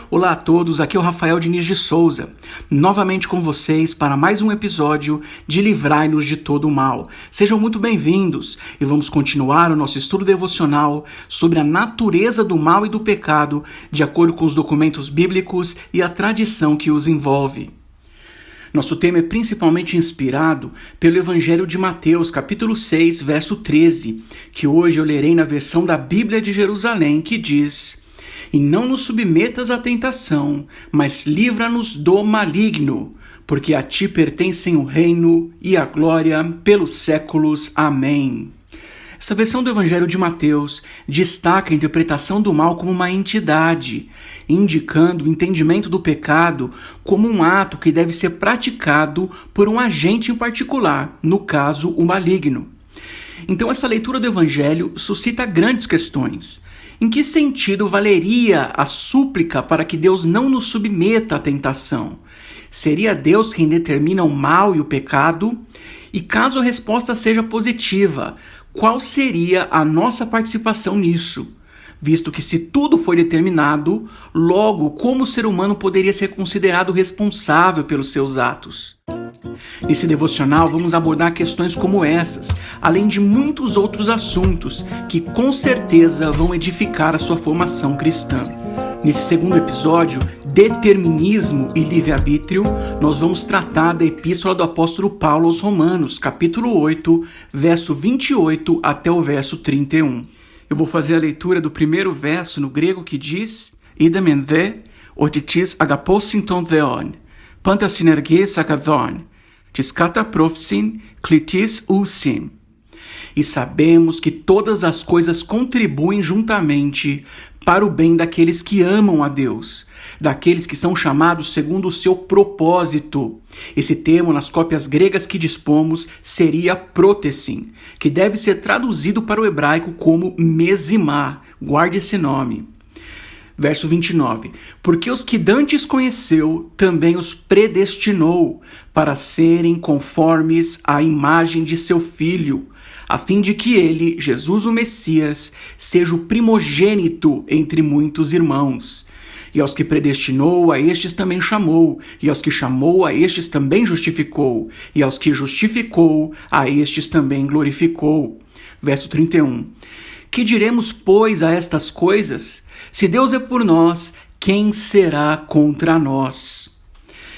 Olá a todos, aqui é o Rafael Diniz de Souza, novamente com vocês para mais um episódio de Livrai-nos de Todo o Mal. Sejam muito bem-vindos e vamos continuar o nosso estudo devocional sobre a natureza do mal e do pecado, de acordo com os documentos bíblicos e a tradição que os envolve. Nosso tema é principalmente inspirado pelo Evangelho de Mateus, capítulo 6, verso 13, que hoje eu lerei na versão da Bíblia de Jerusalém, que diz: "E não nos submetas à tentação, mas livra-nos do maligno, porque a ti pertencem o reino e a glória pelos séculos. Amém." Essa versão do Evangelho de Mateus destaca a interpretação do mal como uma entidade, indicando o entendimento do pecado como um ato que deve ser praticado por um agente em particular, no caso, o maligno. Então, essa leitura do Evangelho suscita grandes questões. Em que sentido valeria a súplica para que Deus não nos submeta à tentação? Seria Deus quem determina o mal e o pecado? E caso a resposta seja positiva, qual seria a nossa participação nisso? Visto que se tudo foi determinado, logo como o ser humano poderia ser considerado responsável pelos seus atos? Nesse devocional vamos abordar questões como essas, além de muitos outros assuntos que com certeza vão edificar a sua formação cristã. Nesse segundo episódio, Determinismo e Livre-Arbítrio, nós vamos tratar da Epístola do Apóstolo Paulo aos Romanos, capítulo 8, verso 28 até o verso 31. Eu vou fazer a leitura do primeiro verso no grego que diz: "Idem en δε, ότι τις αγαπόσιν θεόν, πάντα συνεργείς ακαδόν, τις καταπρόφησιν κλητής ουσιν." E sabemos que todas as coisas contribuem juntamente para o bem daqueles que amam a Deus, daqueles que são chamados segundo o seu propósito. Esse termo, nas cópias gregas que dispomos, seria protesin, que deve ser traduzido para o hebraico como mesimá. Guarde esse nome. Verso 29. "Porque os que dantes conheceu, também os predestinou para serem conformes à imagem de seu Filho, a fim de que ele, Jesus o Messias, seja o primogênito entre muitos irmãos. E aos que predestinou, a estes também chamou, e aos que chamou, a estes também justificou, e aos que justificou, a estes também glorificou." Verso 31. "Que diremos, pois, a estas coisas? Se Deus é por nós, quem será contra nós?"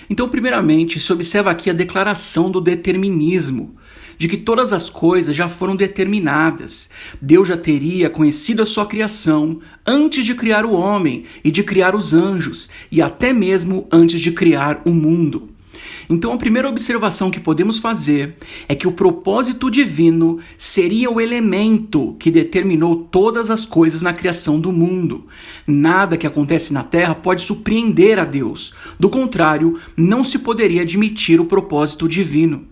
Então, primeiramente, se observa aqui a declaração do determinismo, de que todas as coisas já foram determinadas. Deus já teria conhecido a sua criação antes de criar o homem e de criar os anjos, e até mesmo antes de criar o mundo. Então, a primeira observação que podemos fazer é que o propósito divino seria o elemento que determinou todas as coisas na criação do mundo. Nada que acontece na Terra pode surpreender a Deus. Do contrário, não se poderia admitir o propósito divino.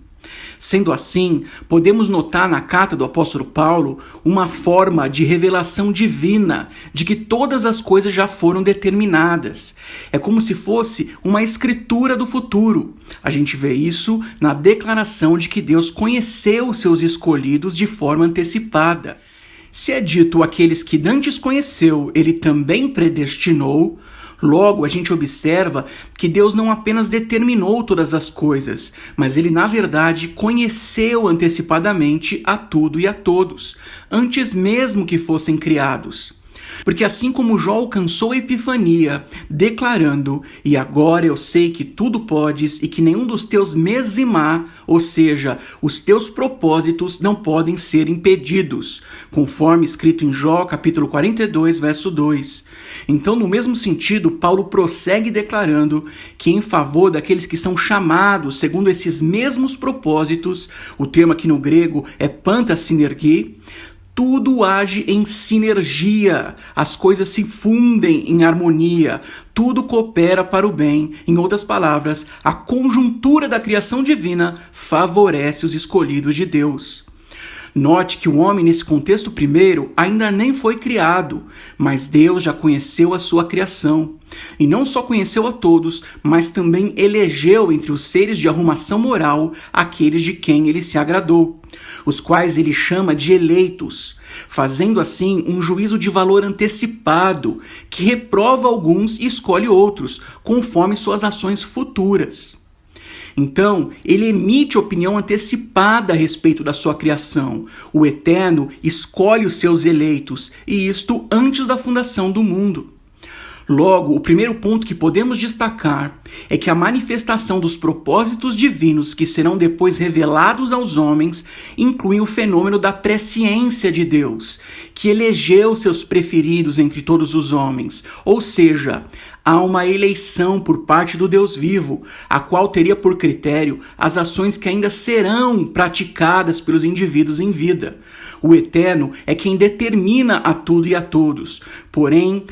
Sendo assim, podemos notar na carta do apóstolo Paulo uma forma de revelação divina de que todas as coisas já foram determinadas. É como se fosse uma escritura do futuro. A gente vê isso na declaração de que Deus conheceu os seus escolhidos de forma antecipada. Se é dito aqueles que dantes conheceu, ele também predestinou. Logo, a gente observa que Deus não apenas determinou todas as coisas, mas ele, na verdade, conheceu antecipadamente a tudo e a todos, antes mesmo que fossem criados. Porque assim como Jó alcançou a epifania, declarando: "E agora eu sei que tudo podes e que nenhum dos teus mesimá", ou seja, os teus propósitos, não podem ser impedidos, conforme escrito em Jó, capítulo 42, verso 2. Então, no mesmo sentido, Paulo prossegue declarando que em favor daqueles que são chamados segundo esses mesmos propósitos, o termo aqui no grego é pantasinergi, tudo age em sinergia, as coisas se fundem em harmonia, tudo coopera para o bem. Em outras palavras, a conjuntura da criação divina favorece os escolhidos de Deus. Note que o homem, nesse contexto primeiro, ainda nem foi criado, mas Deus já conheceu a sua criação. E não só conheceu a todos, mas também elegeu entre os seres de arrumação moral aqueles de quem ele se agradou, os quais ele chama de eleitos, fazendo assim um juízo de valor antecipado, que reprova alguns e escolhe outros, conforme suas ações futuras. Então, ele emite opinião antecipada a respeito da sua criação. O Eterno escolhe os seus eleitos, e isto antes da fundação do mundo. Logo, o primeiro ponto que podemos destacar é que a manifestação dos propósitos divinos que serão depois revelados aos homens inclui o fenômeno da presciência de Deus, que elegeu seus preferidos entre todos os homens, ou seja, há uma eleição por parte do Deus vivo, a qual teria por critério as ações que ainda serão praticadas pelos indivíduos em vida. O Eterno é quem determina a tudo e a todos, porém,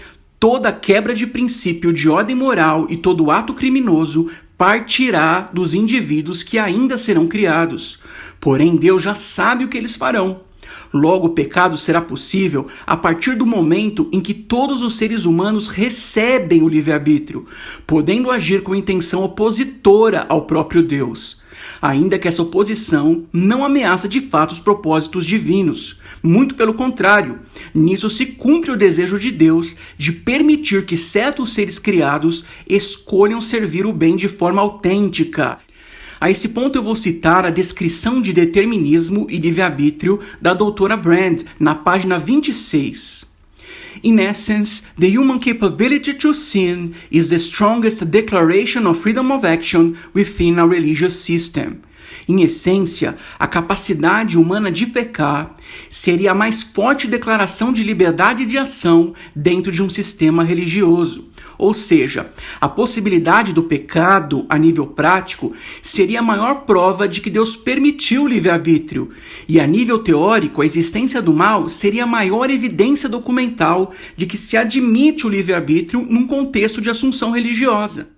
toda quebra de princípio de ordem moral e todo ato criminoso partirá dos indivíduos que ainda serão criados. Porém, Deus já sabe o que eles farão. Logo, o pecado será possível a partir do momento em que todos os seres humanos recebem o livre-arbítrio, podendo agir com intenção opositora ao próprio Deus. Ainda que essa oposição não ameaça de fato os propósitos divinos. Muito pelo contrário, nisso se cumpre o desejo de Deus de permitir que certos seres criados escolham servir o bem de forma autêntica. A esse ponto eu vou citar a descrição de determinismo e livre-arbítrio da doutora Brand, na página 26. In essence, the human capability to sin is the strongest declaration of freedom of action within a religious system. Em essência, a capacidade humana de pecar seria a mais forte declaração de liberdade de ação dentro de um sistema religioso. Ou seja, a possibilidade do pecado, a nível prático, seria a maior prova de que Deus permitiu o livre-arbítrio. E a nível teórico, a existência do mal seria a maior evidência documental de que se admite o livre-arbítrio num contexto de assunção religiosa.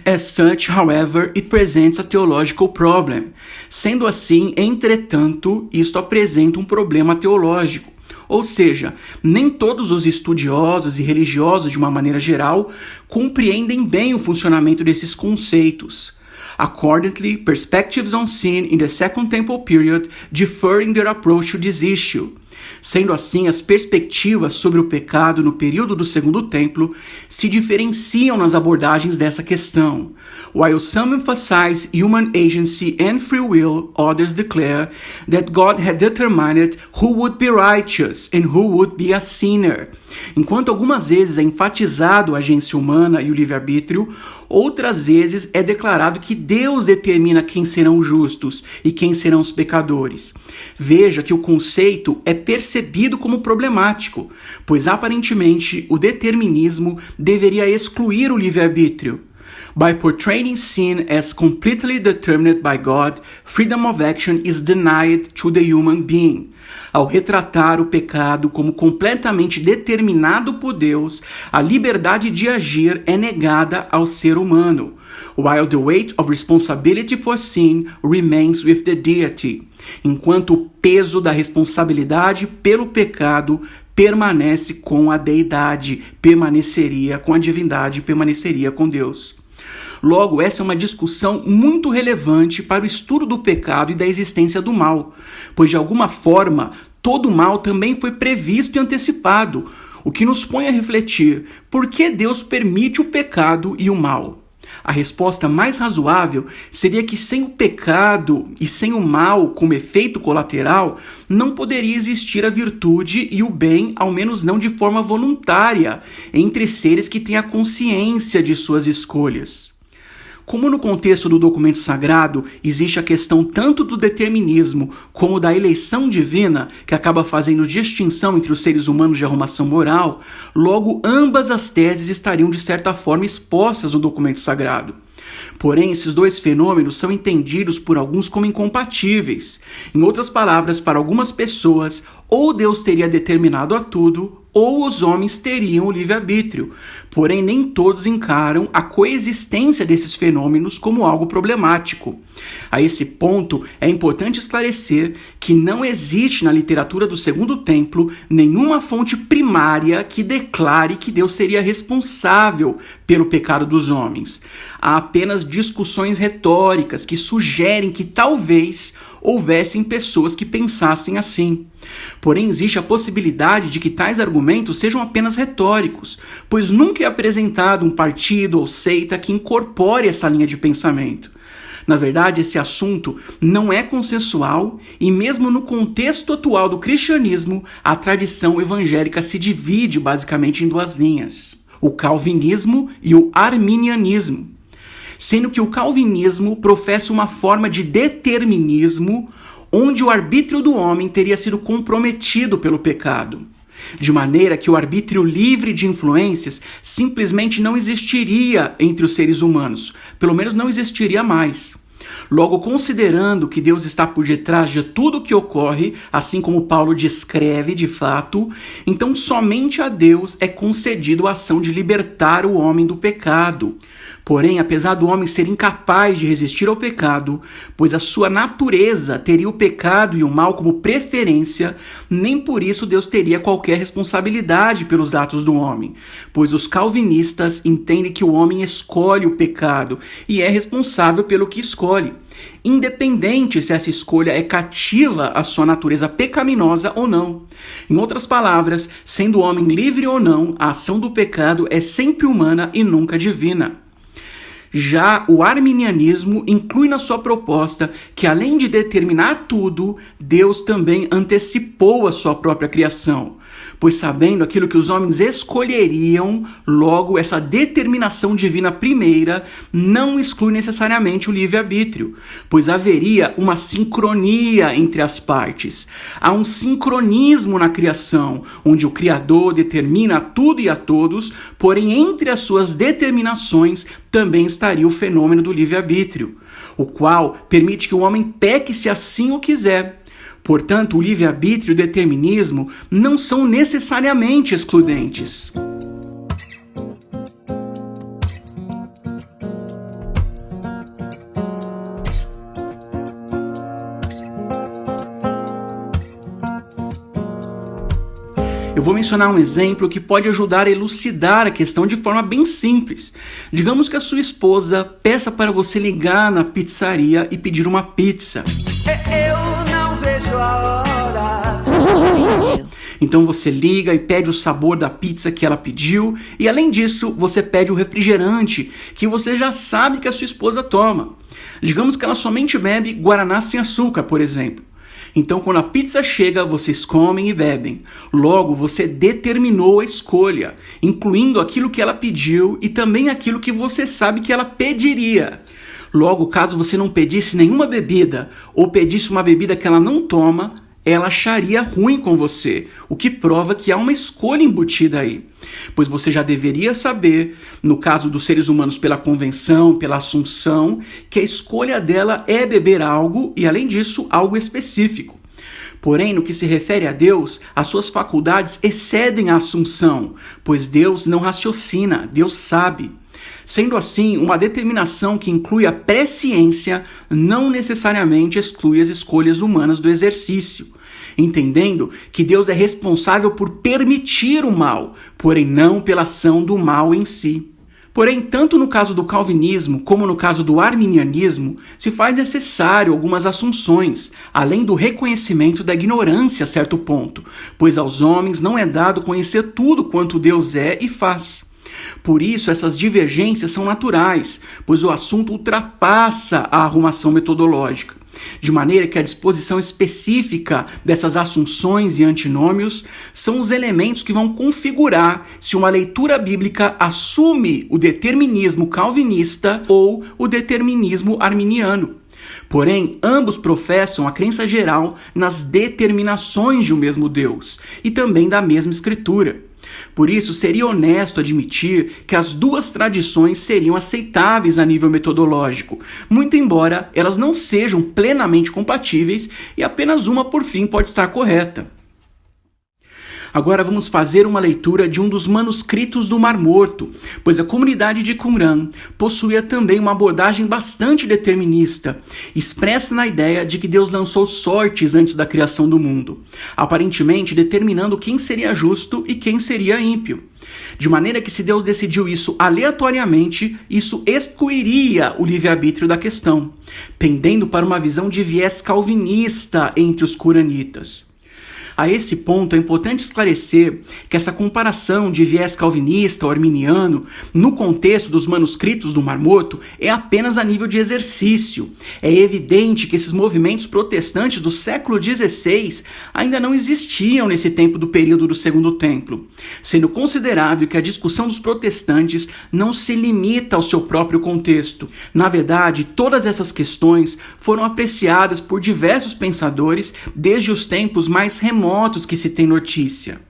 As such, however, it presents a theological problem. Sendo assim, entretanto, isto apresenta um problema teológico. Ou seja, nem todos os estudiosos e religiosos, de uma maneira geral, compreendem bem o funcionamento desses conceitos. Accordingly, perspectives on sin in the Second Temple period differ in their approach to this issue. Sendo assim, as perspectivas sobre o pecado no período do Segundo Templo se diferenciam nas abordagens dessa questão. While some emphasize human agency and free will, others declare that God had determined who would be righteous and who would be a sinner. Enquanto algumas vezes é enfatizado a agência humana e o livre-arbítrio, outras vezes é declarado que Deus determina quem serão justos e quem serão os pecadores. Veja que o conceito é percebido como problemático, pois aparentemente o determinismo deveria excluir o livre-arbítrio. By portraying sin as completely determined by God, freedom of action is denied to the human being. Ao retratar o pecado como completamente determinado por Deus, a liberdade de agir é negada ao ser humano, while the weight of responsibility for sin remains with the deity, enquanto o peso da responsabilidade pelo pecado permanece com a deidade, permaneceria com a divindade, permaneceria com Deus. Logo, essa é uma discussão muito relevante para o estudo do pecado e da existência do mal, pois de alguma forma todo mal também foi previsto e antecipado, o que nos põe a refletir por que Deus permite o pecado e o mal. A resposta mais razoável seria que sem o pecado e sem o mal como efeito colateral, não poderia existir a virtude e o bem, ao menos não de forma voluntária, entre seres que têm a consciência de suas escolhas. Como no contexto do documento sagrado existe a questão tanto do determinismo como da eleição divina, que acaba fazendo distinção entre os seres humanos de arrumação moral, logo ambas as teses estariam de certa forma expostas no documento sagrado. Porém, esses dois fenômenos são entendidos por alguns como incompatíveis. Em outras palavras, para algumas pessoas, ou Deus teria determinado a tudo, ou os homens teriam o livre-arbítrio. Porém, nem todos encaram a coexistência desses fenômenos como algo problemático. A esse ponto, é importante esclarecer que não existe na literatura do Segundo Templo nenhuma fonte primária que declare que Deus seria responsável pelo pecado dos homens. Há apenas discussões retóricas que sugerem que talvez houvessem pessoas que pensassem assim. Porém, existe a possibilidade de que tais argumentos sejam apenas retóricos, pois nunca é apresentado um partido ou seita que incorpore essa linha de pensamento. Na verdade, esse assunto não é consensual e mesmo no contexto atual do cristianismo, a tradição evangélica se divide basicamente em duas linhas: o calvinismo e o arminianismo. Sendo que o calvinismo professa uma forma de determinismo onde o arbítrio do homem teria sido comprometido pelo pecado, de maneira que o arbítrio livre de influências simplesmente não existiria entre os seres humanos, pelo menos não existiria mais. Logo, considerando que Deus está por detrás de tudo o que ocorre, assim como Paulo descreve de fato, então somente a Deus é concedido a ação de libertar o homem do pecado. Porém, apesar do homem ser incapaz de resistir ao pecado, pois a sua natureza teria o pecado e o mal como preferência, nem por isso Deus teria qualquer responsabilidade pelos atos do homem, pois os calvinistas entendem que o homem escolhe o pecado e é responsável pelo que escolhe, independente se essa escolha é cativa à sua natureza pecaminosa ou não. Em outras palavras, sendo o homem livre ou não, a ação do pecado é sempre humana e nunca divina. Já o arminianismo inclui na sua proposta que, além de determinar tudo, Deus também antecipou a sua própria criação, pois sabendo aquilo que os homens escolheriam, logo essa determinação divina primeira não exclui necessariamente o livre-arbítrio, pois haveria uma sincronia entre as partes. Há um sincronismo na criação, onde o Criador determina tudo e a todos, porém entre as suas determinações também estaria o fenômeno do livre-arbítrio, o qual permite que o homem peque se assim o quiser. Portanto, o livre-arbítrio e o determinismo não são necessariamente excludentes. Eu vou mencionar um exemplo que pode ajudar a elucidar a questão de forma bem simples. Digamos que a sua esposa peça para você ligar na pizzaria e pedir uma pizza. Eu não vejo a hora. Então você liga e pede o sabor da pizza que ela pediu e, além disso, você pede o refrigerante que você já sabe que a sua esposa toma. Digamos que ela somente bebe guaraná sem açúcar, por exemplo. Então, quando a pizza chega, vocês comem e bebem. Logo, você determinou a escolha, incluindo aquilo que ela pediu e também aquilo que você sabe que ela pediria. Logo, caso você não pedisse nenhuma bebida ou pedisse uma bebida que ela não toma, ela acharia ruim com você, o que prova que há uma escolha embutida aí. Pois você já deveria saber, no caso dos seres humanos pela convenção, pela assunção, que a escolha dela é beber algo e, além disso, algo específico. Porém, no que se refere a Deus, as suas faculdades excedem a assunção, pois Deus não raciocina, Deus sabe. Sendo assim, uma determinação que inclui a presciência não necessariamente exclui as escolhas humanas do exercício, entendendo que Deus é responsável por permitir o mal, porém não pela ação do mal em si. Porém, tanto no caso do calvinismo como no caso do arminianismo, se faz necessário algumas assunções, além do reconhecimento da ignorância a certo ponto, pois aos homens não é dado conhecer tudo quanto Deus é e faz. Por isso, essas divergências são naturais, pois o assunto ultrapassa a arrumação metodológica, de maneira que a disposição específica dessas assunções e antinômios são os elementos que vão configurar se uma leitura bíblica assume o determinismo calvinista ou o determinismo arminiano. Porém, ambos professam a crença geral nas determinações de um mesmo Deus e também da mesma Escritura. Por isso, seria honesto admitir que as duas tradições seriam aceitáveis a nível metodológico, muito embora elas não sejam plenamente compatíveis e apenas uma, por fim, pode estar correta. Agora vamos fazer uma leitura de um dos manuscritos do Mar Morto, pois a comunidade de Qumran possuía também uma abordagem bastante determinista, expressa na ideia de que Deus lançou sortes antes da criação do mundo, aparentemente determinando quem seria justo e quem seria ímpio. De maneira que se Deus decidiu isso aleatoriamente, isso excluiria o livre-arbítrio da questão, pendendo para uma visão de viés calvinista entre os quranitas. A esse ponto é importante esclarecer que essa comparação de viés calvinista ou arminiano no contexto dos manuscritos do Mar Morto é apenas a nível de exercício. É evidente que esses movimentos protestantes do século XVI ainda não existiam nesse tempo do período do Segundo Templo, sendo considerável que a discussão dos protestantes não se limita ao seu próprio contexto. Na verdade, todas essas questões foram apreciadas por diversos pensadores desde os tempos mais remotos que se tem notícia.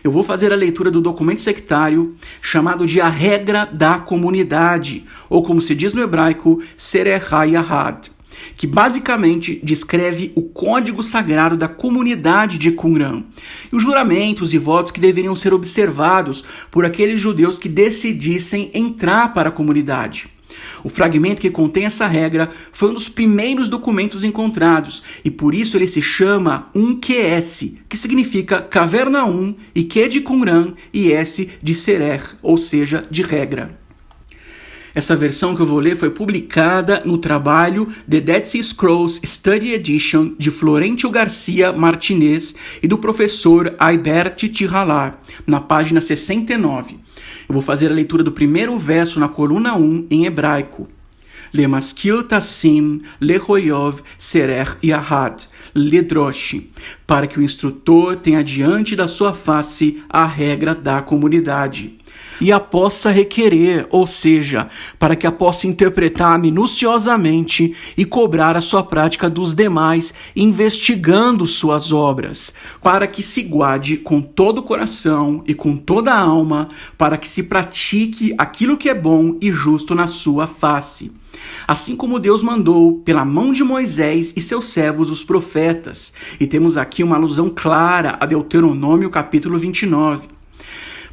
Eu vou fazer a leitura do documento sectário chamado de A Regra da Comunidade, ou como se diz no hebraico, Serech HaYahad, que basicamente descreve o código sagrado da comunidade de Qumran e os juramentos e votos que deveriam ser observados por aqueles judeus que decidissem entrar para a comunidade. O fragmento que contém essa regra foi um dos primeiros documentos encontrados e por isso ele se chama QS, que significa caverna 1 e Q de Qumran e S de Serech, ou seja, de regra. Essa versão que eu vou ler foi publicada no trabalho The Dead Sea Scrolls Study Edition de Florencio Garcia Martinez e do professor Aibert Tihalar, na página 69. Eu vou fazer a leitura do primeiro verso na coluna 1 em hebraico. Lemaskil tassim lehoyov serech yahad ledrosh, para que o instrutor tenha diante da sua face a regra da comunidade e a possa requerer, ou seja, para que a possa interpretar minuciosamente e cobrar a sua prática dos demais, investigando suas obras, para que se guarde com todo o coração e com toda a alma, para que se pratique aquilo que é bom e justo na sua face. Assim como Deus mandou pela mão de Moisés e seus servos os profetas. E temos aqui uma alusão clara a Deuteronômio capítulo 29.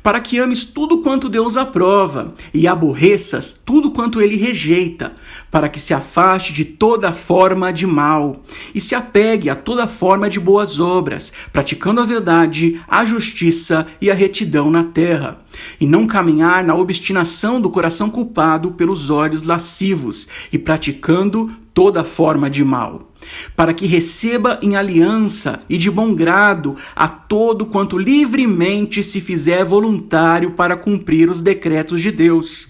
Para que ames tudo quanto Deus aprova e aborreças tudo quanto ele rejeita, para que se afaste de toda forma de mal e se apegue a toda forma de boas obras, praticando a verdade, a justiça e a retidão na terra, e não caminhar na obstinação do coração culpado pelos olhos lascivos e praticando toda forma de mal, para que receba em aliança e de bom grado a todo quanto livremente se fizer voluntário para cumprir os decretos de Deus,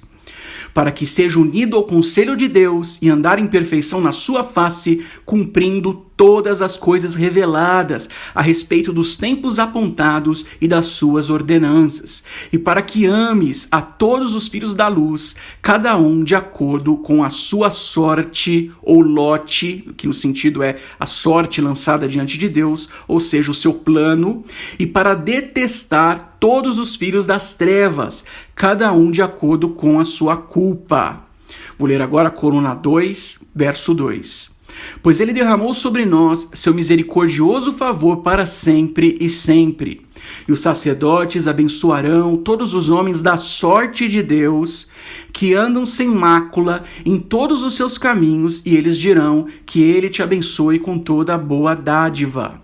para que seja unido ao conselho de Deus e andar em perfeição na sua face, cumprindo todas as coisas reveladas a respeito dos tempos apontados e das suas ordenanças, e para que ames a todos os filhos da luz, cada um de acordo com a sua sorte ou lote, que no sentido é a sorte lançada diante de Deus, ou seja, o seu plano, e para detestar todos os filhos das trevas, cada um de acordo com a sua culpa. Vou ler agora a coluna 2, verso 2. Pois ele derramou sobre nós seu misericordioso favor para sempre e sempre. E os sacerdotes abençoarão todos os homens da sorte de Deus, que andam sem mácula em todos os seus caminhos, e eles dirão que ele te abençoe com toda a boa dádiva.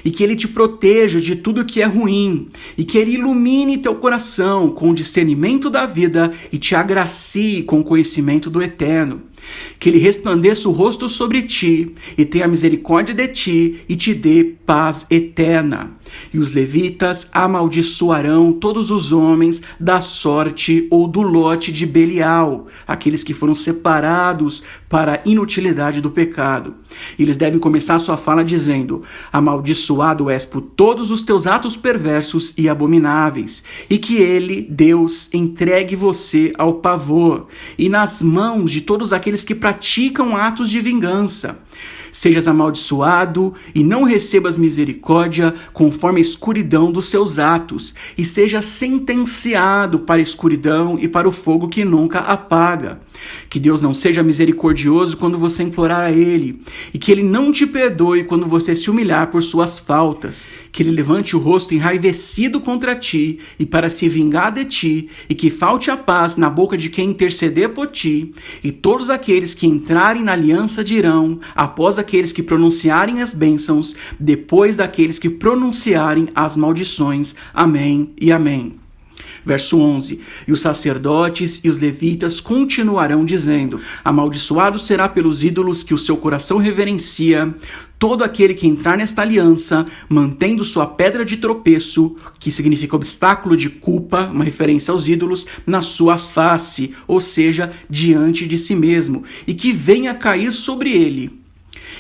E que ele te proteja de tudo que é ruim, e que ele ilumine teu coração com o discernimento da vida e te agracie com o conhecimento do eterno. Que ele resplandeça o rosto sobre ti e tenha misericórdia de ti e te dê paz eterna. E os levitas amaldiçoarão todos os homens da sorte ou do lote de Belial, aqueles que foram separados para a inutilidade do pecado. E eles devem começar sua fala dizendo: amaldiçoado és por todos os teus atos perversos e abomináveis, e que ele, Deus, entregue você ao pavor e nas mãos de todos aqueles que praticam atos de vingança. sejas amaldiçoado e não recebas misericórdia conforme a escuridão dos seus atos, e sejas sentenciado para a escuridão e para o fogo que nunca apaga. Que Deus não seja misericordioso quando você implorar a Ele, e que Ele não te perdoe quando você se humilhar por suas faltas, que Ele levante o rosto enraivecido contra ti e para se vingar de ti, e que falte a paz na boca de quem interceder por ti, e todos aqueles que entrarem na aliança dirão, após aqueles que pronunciarem as bênçãos, depois daqueles que pronunciarem as maldições. Amém e amém. Verso 11, e os sacerdotes e os levitas continuarão dizendo, amaldiçoado será pelos ídolos que o seu coração reverencia, todo aquele que entrar nesta aliança, mantendo sua pedra de tropeço, que significa obstáculo de culpa, uma referência aos ídolos, na sua face, ou seja, diante de si mesmo, e que venha cair sobre ele.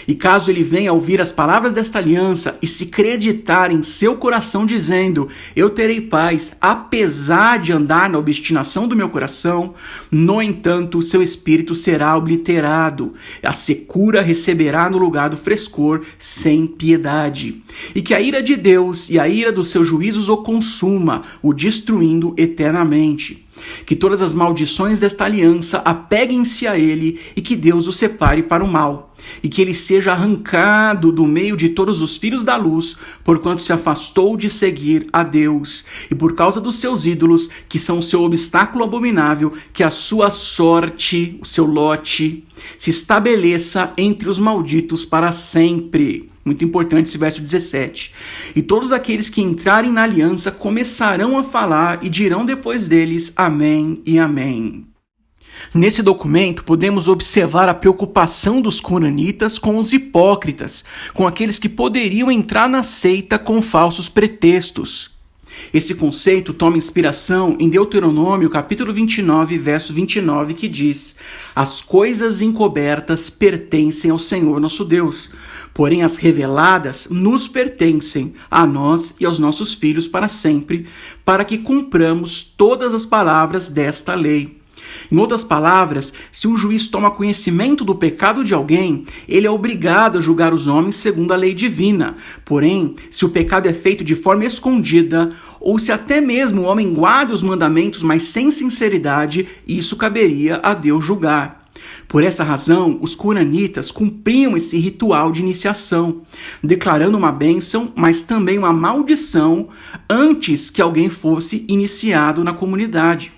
E caso ele venha a ouvir as palavras desta aliança e se creditar em seu coração dizendo, eu terei paz, apesar de andar na obstinação do meu coração, no entanto, seu espírito será obliterado, a secura receberá no lugar do frescor sem piedade. E que a ira de Deus e a ira dos seus juízos o consuma, o destruindo eternamente. Que todas as maldições desta aliança apeguem-se a ele e que Deus o separe para o mal. E que ele seja arrancado do meio de todos os filhos da luz, porquanto se afastou de seguir a Deus. E por causa dos seus ídolos, que são o seu obstáculo abominável, que a sua sorte, o seu lote, se estabeleça entre os malditos para sempre. Muito importante esse verso 17. E todos aqueles que entrarem na aliança começarão a falar e dirão depois deles, amém e amém. Nesse documento, podemos observar a preocupação dos coranitas com os hipócritas, com aqueles que poderiam entrar na seita com falsos pretextos. Esse conceito toma inspiração em Deuteronômio, capítulo 29, verso 29, que diz: as coisas encobertas pertencem ao Senhor nosso Deus, porém as reveladas nos pertencem a nós e aos nossos filhos para sempre, para que cumpramos todas as palavras desta lei. Em outras palavras, se um juiz toma conhecimento do pecado de alguém, ele é obrigado a julgar os homens segundo a lei divina. Porém, se o pecado é feito de forma escondida, ou se até mesmo o homem guarda os mandamentos, mas sem sinceridade, isso caberia a Deus julgar. Por essa razão, os coranitas cumpriam esse ritual de iniciação, declarando uma bênção, mas também uma maldição, antes que alguém fosse iniciado na comunidade.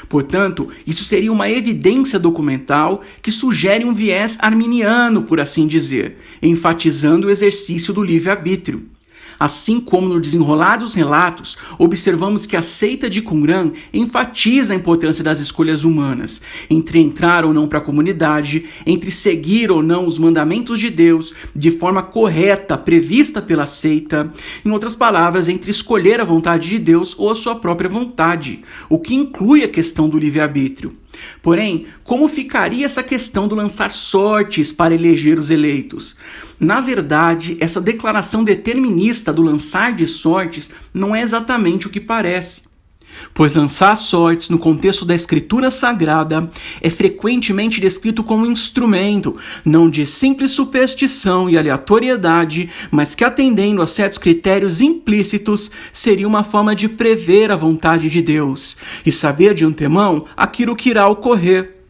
Portanto, isso seria uma evidência documental que sugere um viés arminiano, por assim dizer, enfatizando o exercício do livre-arbítrio. Assim como no desenrolar dos relatos, observamos que a seita de Qumran enfatiza a importância das escolhas humanas, entre entrar ou não para a comunidade, entre seguir ou não os mandamentos de Deus de forma correta, prevista pela seita, em outras palavras, entre escolher a vontade de Deus ou a sua própria vontade, o que inclui a questão do livre-arbítrio. Porém, como ficaria essa questão do lançar sortes para eleger os eleitos? Na verdade, essa declaração determinista do lançar de sortes não é exatamente o que parece. Pois lançar sortes no contexto da escritura sagrada é frequentemente descrito como instrumento, não de simples superstição e aleatoriedade, mas que, atendendo a certos critérios implícitos, seria uma forma de prever a vontade de Deus e saber de antemão aquilo que irá ocorrer.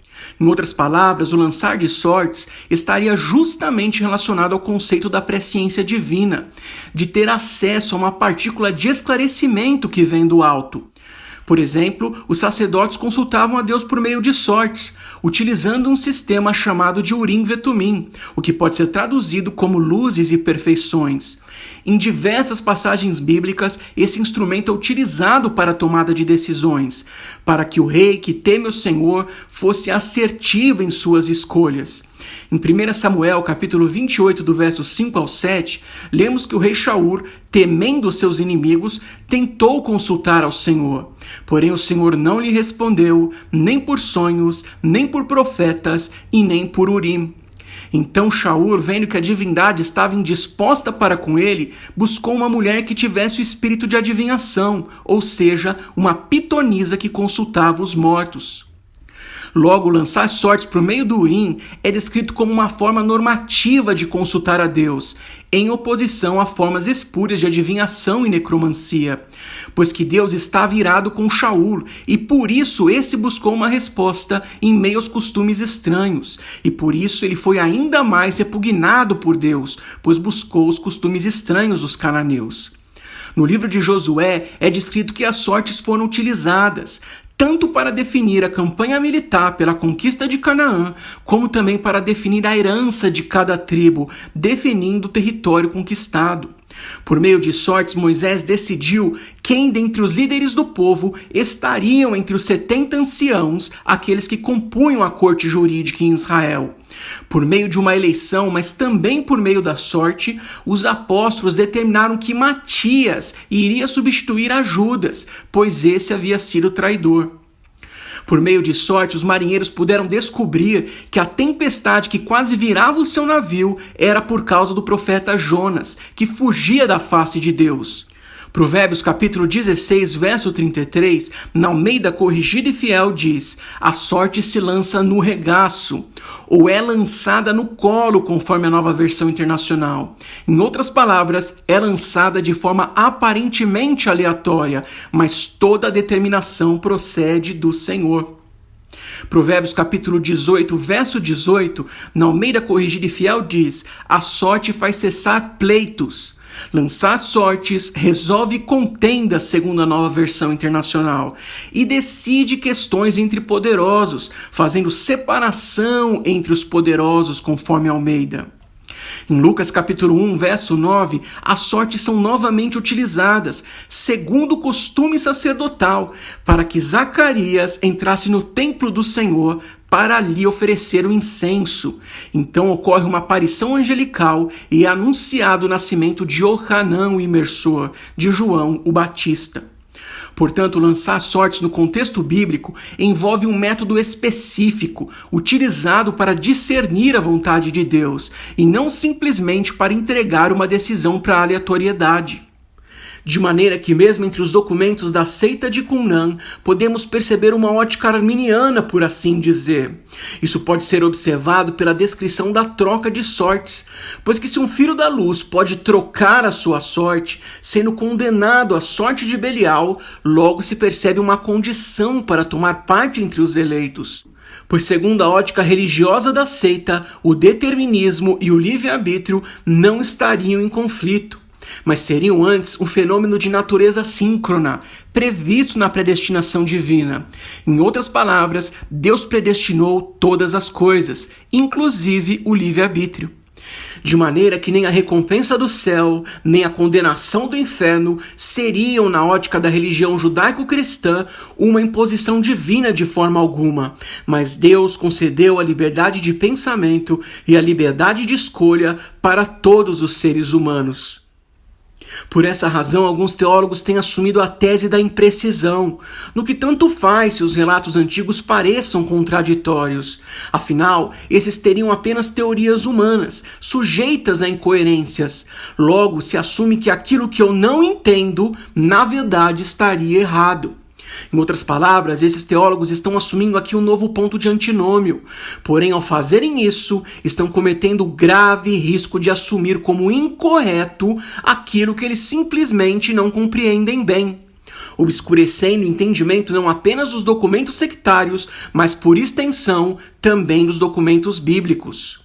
Em outras palavras, o lançar de sortes estaria justamente relacionado ao conceito da presciência divina, de ter acesso a uma partícula de esclarecimento que vem do alto. Por exemplo, os sacerdotes consultavam a Deus por meio de sortes, utilizando um sistema chamado de Urim Vetumim, o que pode ser traduzido como luzes e perfeições. Em diversas passagens bíblicas, esse instrumento é utilizado para a tomada de decisões, para que o rei que teme o Senhor fosse assertivo em suas escolhas. Em 1 Samuel, capítulo 28, do verso 5 ao 7, lemos que o rei Shaul, temendo os seus inimigos, tentou consultar ao Senhor. Porém, o Senhor não lhe respondeu, nem por sonhos, nem por profetas e nem por Urim. Então Shaul, vendo que a divindade estava indisposta para com ele, buscou uma mulher que tivesse o espírito de adivinhação, ou seja, uma pitonisa que consultava os mortos. Logo, lançar sortes por meio do Urim é descrito como uma forma normativa de consultar a Deus, em oposição a formas espúrias de adivinhação e necromancia, pois que Deus estava irado com Shaul, e por isso esse buscou uma resposta em meio aos costumes estranhos, e por isso ele foi ainda mais repugnado por Deus, pois buscou os costumes estranhos dos cananeus. No livro de Josué é descrito que as sortes foram utilizadas, tanto para definir a campanha militar pela conquista de Canaã, como também para definir a herança de cada tribo, definindo o território conquistado. Por meio de sortes, Moisés decidiu quem dentre os líderes do povo estariam entre os 70 anciãos, aqueles que compunham a corte jurídica em Israel. Por meio de uma eleição, mas também por meio da sorte, os apóstolos determinaram que Matias iria substituir a Judas, pois esse havia sido traidor. Por meio de sorte, os marinheiros puderam descobrir que a tempestade que quase virava o seu navio era por causa do profeta Jonas, que fugia da face de Deus. Provérbios capítulo 16, verso 33, na Almeida Corrigida e Fiel diz: a sorte se lança no regaço, ou é lançada no colo, conforme a Nova Versão Internacional. Em outras palavras, é lançada de forma aparentemente aleatória, mas toda a determinação procede do Senhor. Provérbios capítulo 18, verso 18, na Almeida Corrigida e Fiel diz: a sorte faz cessar pleitos. Lançar sortes resolve contendas, segundo a Nova Versão Internacional, e decide questões entre poderosos, fazendo separação entre os poderosos, conforme Almeida. Em Lucas capítulo 1, verso 9, as sortes são novamente utilizadas, segundo o costume sacerdotal, para que Zacarias entrasse no templo do Senhor para ali oferecer o incenso. Então ocorre uma aparição angelical e é anunciado o nascimento de Johanã, o imersor, de João, o Batista. Portanto, lançar sortes no contexto bíblico envolve um método específico, utilizado para discernir a vontade de Deus, e não simplesmente para entregar uma decisão para a aleatoriedade. De maneira que mesmo entre os documentos da seita de Qumran, podemos perceber uma ótica arminiana, por assim dizer. Isso pode ser observado pela descrição da troca de sortes, pois que se um filho da luz pode trocar a sua sorte, sendo condenado à sorte de Belial, logo se percebe uma condição para tomar parte entre os eleitos. Pois segundo a ótica religiosa da seita, o determinismo e o livre-arbítrio não estariam em conflito, mas seriam antes um fenômeno de natureza síncrona, previsto na predestinação divina. Em outras palavras, Deus predestinou todas as coisas, inclusive o livre-arbítrio. De maneira que nem a recompensa do céu, nem a condenação do inferno seriam, na ótica da religião judaico-cristã, uma imposição divina de forma alguma, mas Deus concedeu a liberdade de pensamento e a liberdade de escolha para todos os seres humanos. Por essa razão, alguns teólogos têm assumido a tese da imprecisão, no que tanto faz se os relatos antigos pareçam contraditórios. Afinal, esses teriam apenas teorias humanas, sujeitas a incoerências. Logo, se assume que aquilo que eu não entendo, na verdade, estaria errado. Em outras palavras, esses teólogos estão assumindo aqui um novo ponto de antinômio. Porém, ao fazerem isso, estão cometendo o grave risco de assumir como incorreto aquilo que eles simplesmente não compreendem bem, obscurecendo o entendimento não apenas dos documentos sectários, mas por extensão também dos documentos bíblicos.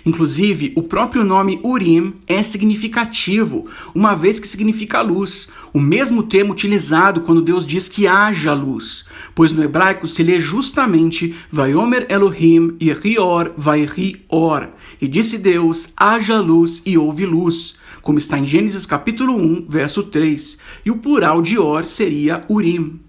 Inclusive, o próprio nome Urim é significativo, uma vez que significa luz, o mesmo termo utilizado quando Deus diz que haja luz, pois no hebraico se lê justamente Vayomer Elohim Yehi Or Vayhi Or, e disse Deus, haja luz e houve luz, como está em Gênesis capítulo 1, verso 3, e o plural de Or seria Urim.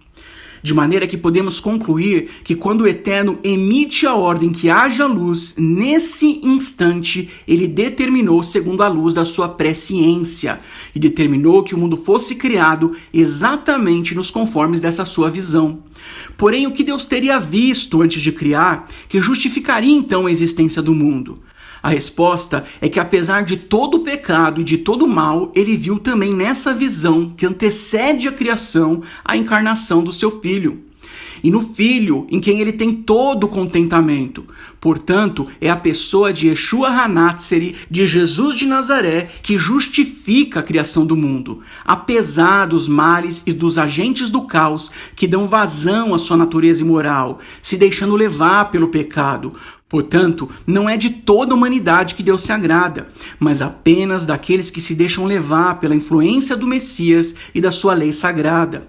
De maneira que podemos concluir que quando o Eterno emite a ordem que haja luz, nesse instante ele determinou segundo a luz da sua presciência e determinou que o mundo fosse criado exatamente nos conformes dessa sua visão. Porém, o que Deus teria visto antes de criar, que justificaria então a existência do mundo? A resposta é que apesar de todo o pecado e de todo o mal, ele viu também nessa visão que antecede a criação a encarnação do seu filho. e no Filho, em quem ele tem todo o contentamento. Portanto, é a pessoa de Yeshua HaNatzeri, de Jesus de Nazaré, que justifica a criação do mundo, apesar dos males e dos agentes do caos que dão vazão à sua natureza imoral, se deixando levar pelo pecado. Portanto, não é de toda a humanidade que Deus se agrada, mas apenas daqueles que se deixam levar pela influência do Messias e da sua lei sagrada.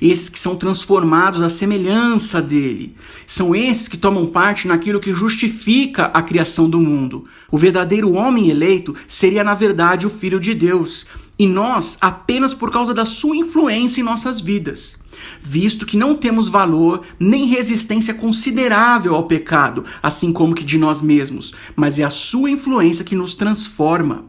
Esses que são transformados à semelhança dele. São esses que tomam parte naquilo que justifica a criação do mundo. O verdadeiro homem eleito seria, na verdade, o Filho de Deus, e nós apenas por causa da sua influência em nossas vidas. Visto que não temos valor nem resistência considerável ao pecado, assim como que de nós mesmos, mas é a sua influência que nos transforma.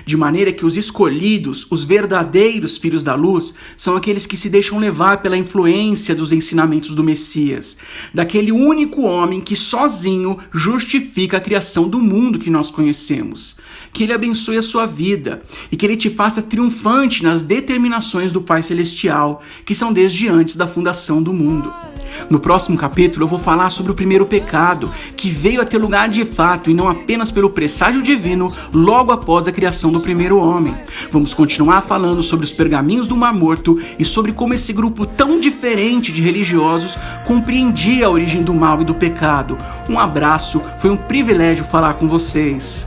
De maneira que os escolhidos, os verdadeiros filhos da luz, são aqueles que se deixam levar pela influência dos ensinamentos do Messias, daquele único homem que sozinho justifica a criação do mundo que nós conhecemos. Que ele abençoe a sua vida e que ele te faça triunfante nas determinações do Pai Celestial, que são desde antes da fundação do mundo. No próximo capítulo eu vou falar sobre o primeiro pecado, que veio a ter lugar de fato e não apenas pelo presságio divino logo após a criação do primeiro homem. Vamos continuar falando sobre os pergaminhos do Mar Morto e sobre como esse grupo tão diferente de religiosos compreendia a origem do mal e do pecado. Um abraço, foi um privilégio falar com vocês.